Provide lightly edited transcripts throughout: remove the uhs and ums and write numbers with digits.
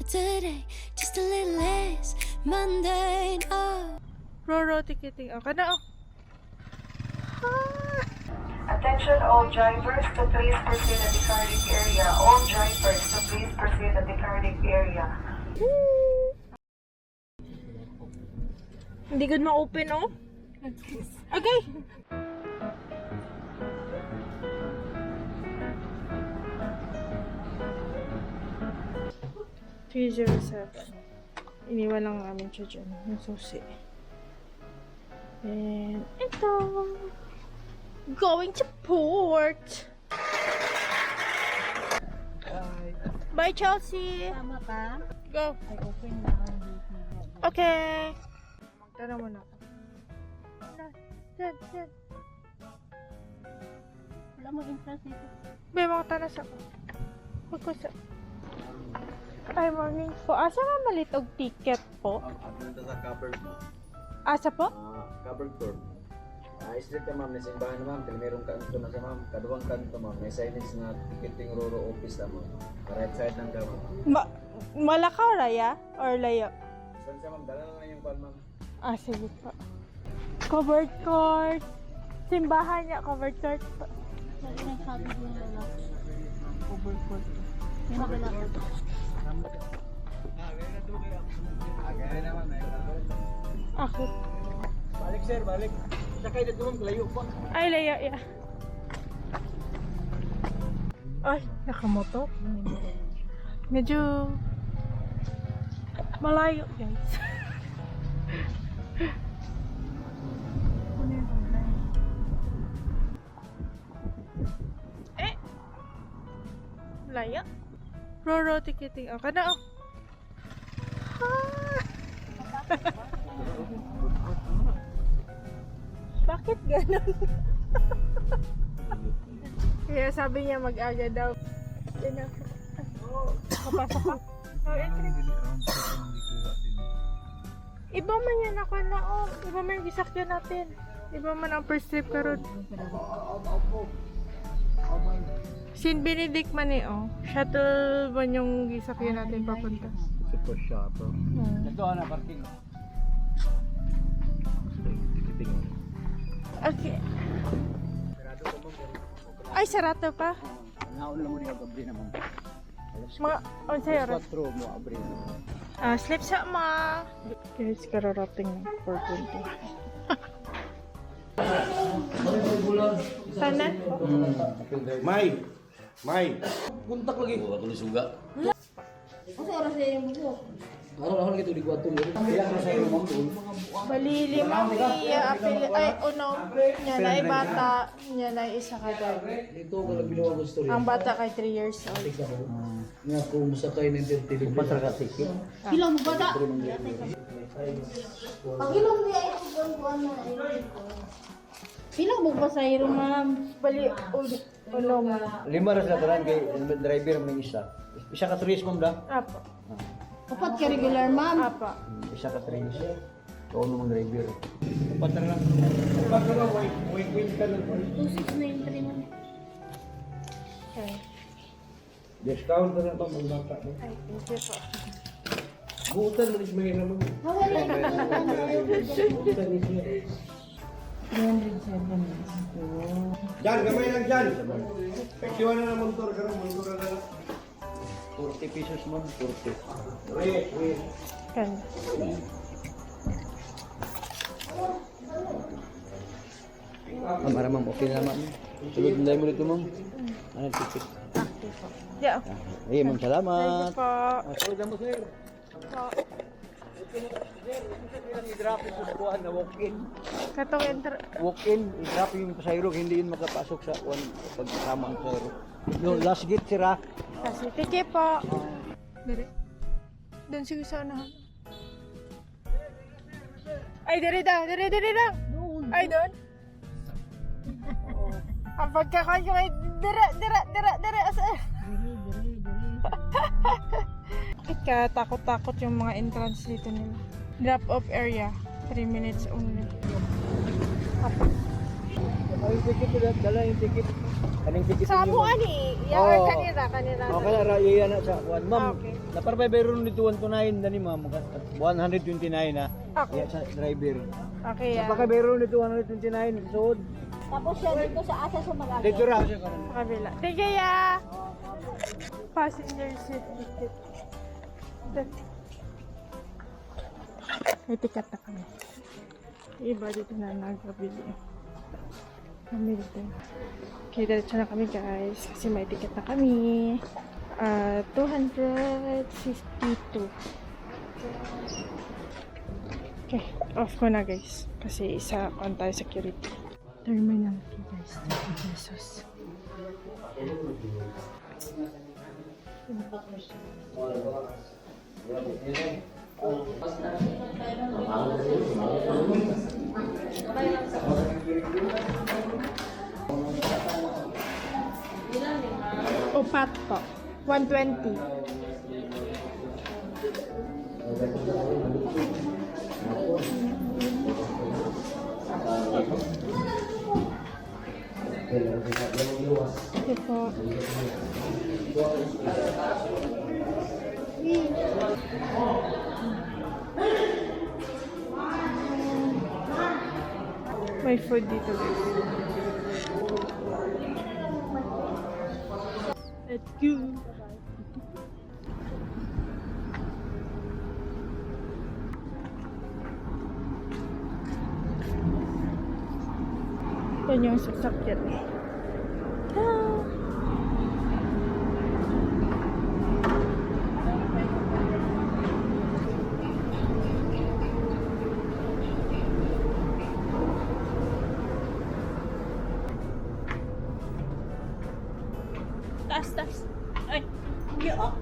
today, just a little less mundane. Oh. Roro ticketing. Okay na, oh. Attention all drivers to please proceed at the carding area. All drivers to please proceed at the carding area. Hindi good ma-open, oh. Okay. $307. Iniwan lang namin siya dyan. Yung susi. And ito. Going to port. Bye, Chelsea. Tama ka? Go. Ay, open na ang duty. Okay. Magtanong muna ako. Dyan. Wala mo interest dito. May mga tanas ako. Magkusa. Ay, morning po. Asa nga malitog ticket po? Punta sa covered mo. Asa po? Covered tour. Street na ma'am, na simbahan na ma'am. Kaya merong kanto na sa ma'am. Kaduwang kanto ma'am. May signage na ticketing Roro office na ma'am. Right side ng gawin. Malakaw raya? Or layo? Saan siya ma'am? Dala na yung call ma'am. Ah, sige po. Covered court. Simbahan niya, covered court po. Lagi nagsabi ko yung lalaki. Overcourt. Yung lalaki. Gaya naman. Ako. Balik sir, balik. Sakay dito ma'am, layo pa. Ay, layo, yeah. Ay, nakamoto. Medyo malayo, guys. Layo. Roro ticketing. Okay na, oh. Bakit ganun? Kaya sabi niya mag-aga daw. Yan ako. Kapasok ka. Oh, entry. Iba man yan ako na, oh. Iba man yung gisakyan natin. Iba man ang first trip karon. Sin Benedict man eh, oh. Shuttle man yung gisakyan natin papunta. Super shuttle. Ito na parking. Okay. Ay, sarado pa. Naon lang mo rin abri naman. Mga, on sa'yo, oras. 4 mo abri naman. Slip sa ma. Guys, kararating ng 420. Sana? May. Puntak lagi. Wala ko suga. Kasi oras na yung buko. Araw-araw gitu di kuatul. Kaya sa iyo mo. Bali, limang niya, ay, unom. Niya na ay bata. Niya na ay isa kagad. Ito ko lang ginawa ko story. Ang bata kay 3 years old. Nga ko musakay ng intertili. Patrakatik. Hilang mo bata? Pag hilang mo ay kuwan na. Hilang mo ba sa hiro, ma'am? Bali, unom. 5 ras na tanan kay driver man isa. Isa ka turismo da. Apo. Kapat ka regular, ma'am. Apo. Isa ka turismo. Kau naman driver. Dapat na lang. Dapat na lang wait ka lang. 2693 mo. Okay. Discount na lang pang bata. Ay, thank you po. Buutan mo rin mahina mo. Hawala ka Buutan ni siya. 307. Jan, gamay lang dyan. Pagsiwa na ng motor, motor na lang. 40 pesos mo, 40. Wait. Ganda. Ma'am, ma'am, okay na ma'am. Tulog na mo dito ma'am. Ano ticket? Active po. Yeah. Ay, ma'am, Thank salamat. you po. Tulog na mo sir. Po. I-drop yung susukuhan na walk-in. Katong enter. Walk-in, i-drop yung pasayro, hindi yun makapasok sa pagkasama ang pasayro. Yung last gate sira. Kasi, thank you po. Dire. Doon siguro sa unahan. Ay, dire daw. Doon. Ay, doon. Ang pagkakain ko ay dire. Asa? Kaya takot-takot yung mga entrance dito nila. Drop-off area. 3 minutes only. Ay, ticket, dala yung ticket. Kaning ticket Sa ninyo, mo ma'am. ani, ya Oo. or kanira O kaya raya na sa kuan. Ma'am, Okay. naparbay bayro nito 129 dani ma'am. 129 na. Okay. Iya sa driver. Okay, ya. Napaka bayro nito 129 suod. Tapos siya dito sa asa sa Malaki. Dito ra siya karon. Kabila. Thank you, ya. Passenger seat ticket. May ticket na kami. Iba dito na nagpabili. Kami dito. Okay, diretso na kami guys. Kasi may ticket na kami. 252. Okay, off ko na guys. Kasi isa on tayo security. Terminal fee guys. 30 pesos. Upat po. 120. Ito po. May food dito guys. Let's go. Yan yung sasakyan. Ah. Taas, taas. Ay, hindi ah.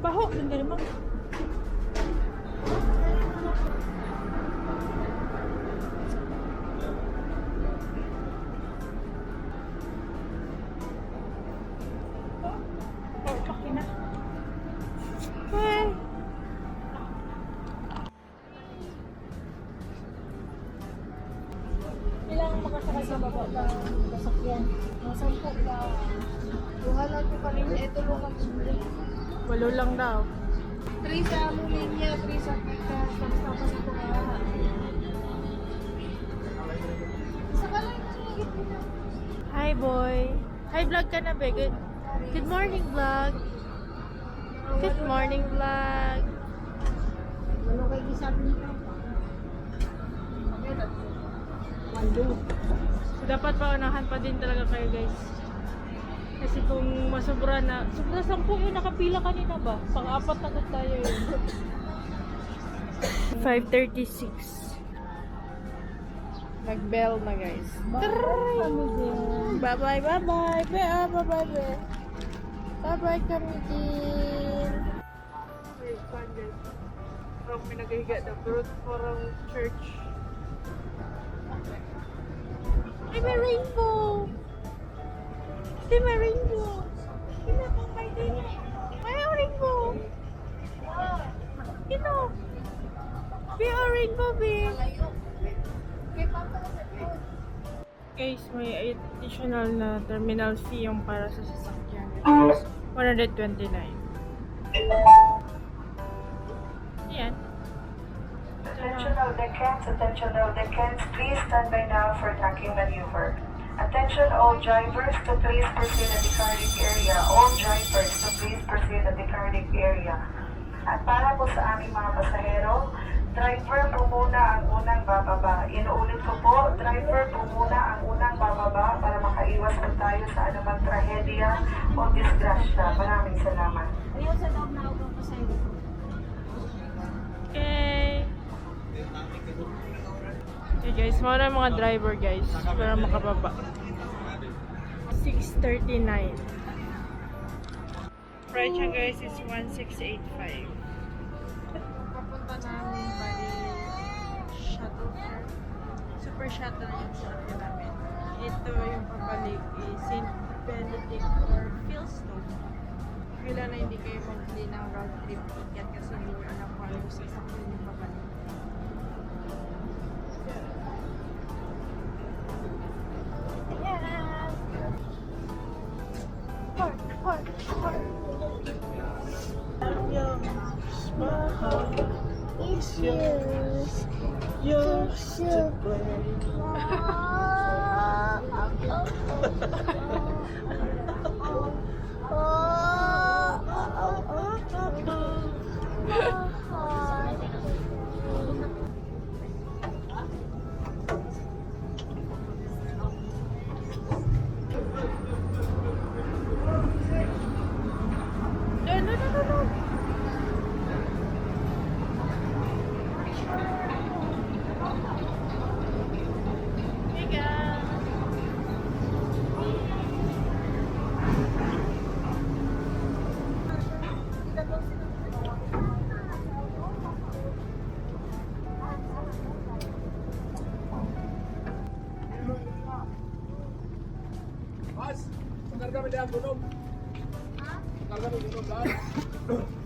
Baho, hindi mo. Oh, paki na. Hi. Kailangan makasakay sa baba ng sasakyan. Masampo ba? Buhalan ko pa rin. Ito mo mag-suli. Walo lang daw. 3 sa Lulinya, 3 sa Pitas. Tapos tapos ito nga. Isa ka lang yung gitna. Hi, boy. Hi, vlog ka na, be. Good morning, vlog. Good morning, vlog. Ano kayo gisabi nito? So, dapat paunahan pa din talaga kayo, guys. Kasi kung masobra na, sobra 10 yung nakapila kanina ba? Pang-apat na gud tayo yun. 5:36. Nag-bell na, guys. Bye-bye, bye-bye. Bye-bye, be. Bye-bye kami din. Wait, fun, guys. Parang pinagahiga na, pero parang church. Ay, may rainbow! Ay, may rainbow! Ina, kumpay din. May rainbow! Ina! May rainbow, babe! Guys, may additional na terminal fee yung para sa sasakyan. 129. Yan. Attention all deckhands, please stand by now for tracking maneuver. Attention all drivers to please proceed at the carting area. All drivers to please proceed at the carting area. At para po sa aming mga pasahero, driver po muna ang unang bababa. Inuulit ko po, driver po muna ang unang bababa para makaiwas po tayo sa anumang trahedya o disgrasya. Maraming salamat. Ayaw sa loob na ako pa sa iyo. Okay. Okay guys, mga mga driver guys para makababa. 6:39. Price niya guys is 1685. Papunta namin bali shuttle car. Super shuttle yung shuttle namin. Ito yung pabalik is St. Benedict or Philstone. Kailan na hindi kayo mag-play ng road trip ticket kasi hindi nyo alam kung ano yung sasakyan yung pabalik. My heart is yours. Yours to play.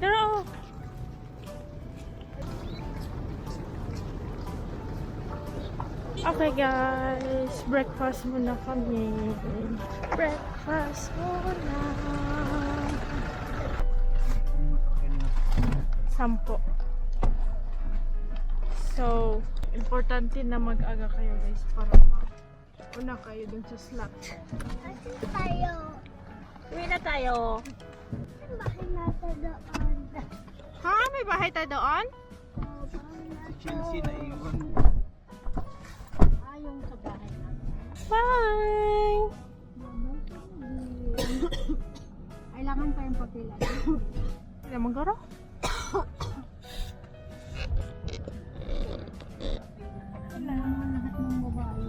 Pero, okay guys, breakfast muna kami. Breakfast muna. 10. So, importante na mag-aga kayo guys para una kayo dun sa slot. Uwi na tayo. Ha? May bahay tayo doon? Chelsea na iwan. Bye! Kailangan pa yung papila. Lemon garo? Kailangan lahat ng babae.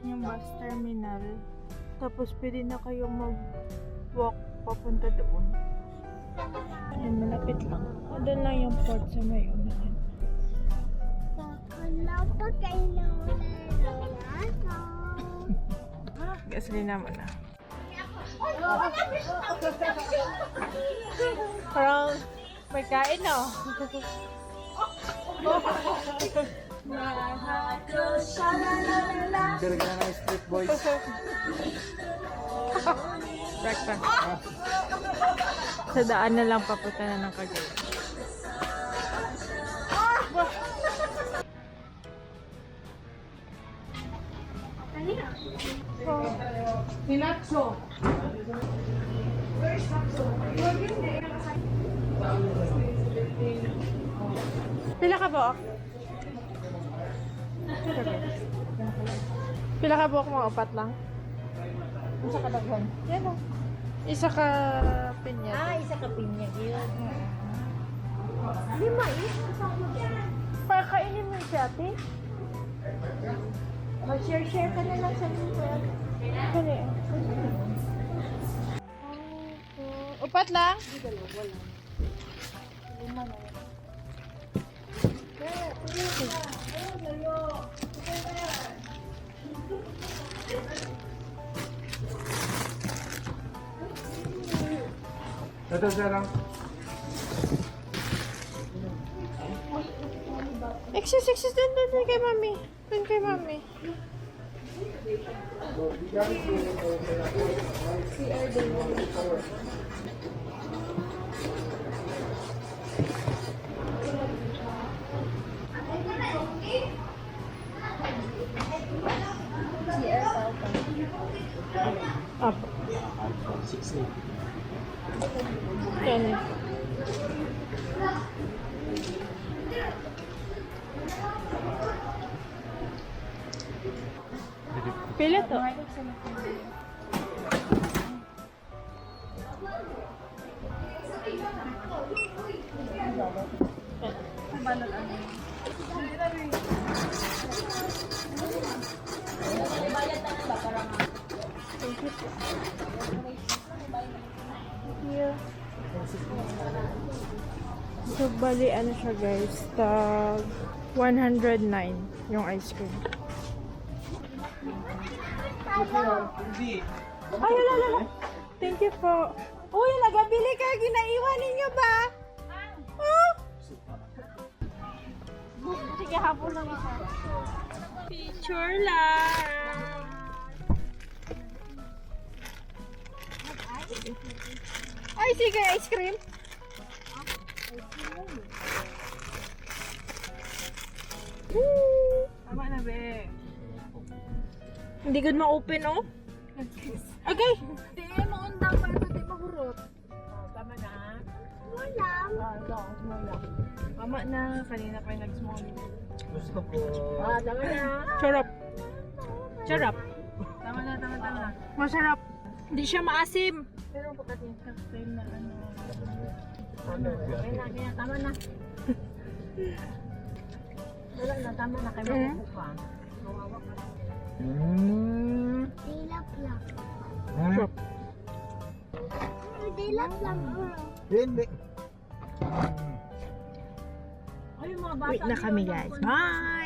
Yan yung bus terminal. Tapos pwede na kayo mag-walk papunta doon. Ayan, malapit lang. Doon lang yung port sa may unahan. Gasolina mo na. Parang may kain, no? Pero ka na street boys. Breakfast. Sa daan na lang papunta na ng Cagayan. Pila ka buok? Pila ka buok mga upat lang? Isa ka daghan? Yan o. Isa ka pinya. Isa ka pinyag yun. Lima eh. Para kainin mo siya, ate. Mag-share-share ka na lang sa lingkod. Kani. Upat lang? Ito siya lang. Exis, dun kay mami. Dun kay mami. Apa? 6 Yan. Pila to? So, bali, ano siya guys, tag 109 yung ice cream. Ay, wala. Thank you po. Uy, nagabili ka, ginaiwan ninyo ba? Oh? Sige, hapon lang isa. Picture lang. Ay, sige, ice cream. Tama na, be. Hindi good ma-open, oh. Okay. Di mo undang pa ito, di mahurot. Tama na. Wala. Tama na. Kanina pa yung nag-small. Gusto ko. Tama na. Charap. Charap. Tama na. Masarap. Hindi siya maasim. Pero pagdating sa time na ano. Kaya, tama na. Wala na, tama na. Kaya mabubuka. Sarap. Hindi. Ay, yung mga bata. Wait na kami, guys. Bye!